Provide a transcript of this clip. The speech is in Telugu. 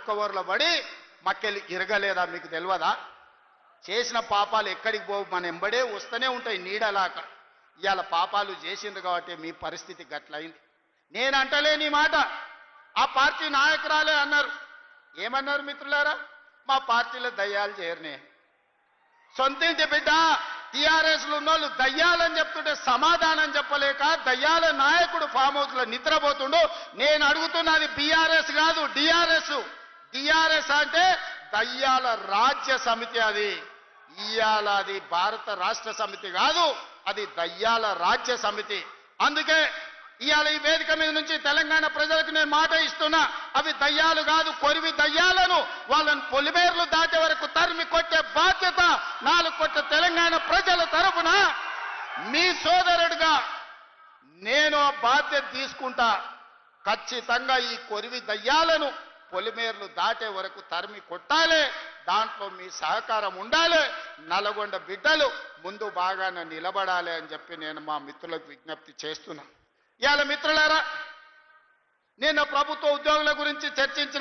కుక్కవోర్ల పడి మక్కెలు ఇరగలేదా మీకు తెలియదా? చేసిన పాపాలు ఎక్కడికి పోవు, మన ఎంబడే వస్తూనే ఉంటాయి నీడలాక. ఇవాళ పాపాలు చేసిండ్రు కాబట్టి మీ పరిస్థితి గట్లయింది. నేను అంటలేని మాట ఆ పార్టీ నాయకురాలే అన్నారు. ఏమన్నారు మిత్రులారా? మా పార్టీలో దయ్యాలు చేరనే. సొంతింటి బిడ్డ టీఆర్ఎస్లు ఉన్నోళ్ళు దయ్యాలని చెప్తుంటే సమాధానం చెప్పలేక దయ్యాల నాయకుడు ఫామ్ హౌస్ లో నిద్రపోతుండు. నేను అడుగుతున్నది బీఆర్ఎస్ కాదు, డిఆర్ఎస్. డిఆర్ఎస్ అంటే దయ్యాల రాజ్య సమితి. అది ఇయాల అది భారత రాష్ట్ర సమితి కాదు, అది దయ్యాల రాజ్య సమితి. అందుకే ఇవాళ ఈ వేదిక మీద నుంచి తెలంగాణ ప్రజలకు నేను మాట ఇస్తున్నా, అవి దయ్యాలు కాదు, కొరివి దయ్యాలను వాళ్ళని పొలిమేర్లు దాటే వరకు తరిమి కొట్టే బాధ్యత 4 కోట్ల తెలంగాణ ప్రజల తరఫున మీ సోదరుడిగా నేను ఆ బాధ్యత తీసుకుంటా. ఖచ్చితంగా ఈ కొరివి దయ్యాలను పొలిమేర్లు దాటే వరకు తరిమి కొట్టాలి. దాంట్లో మీ సహకారం ఉండాలి. నల్గొండ బిడ్డలు ముందు బాగానే నిలబడాలి అని చెప్పి నేను మా మిత్రులకు విజ్ఞప్తి చేస్తున్నా. ఇవాళ మిత్రులారా, నేను ప్రభుత్వ ఉద్యోగుల గురించి చర్చించిన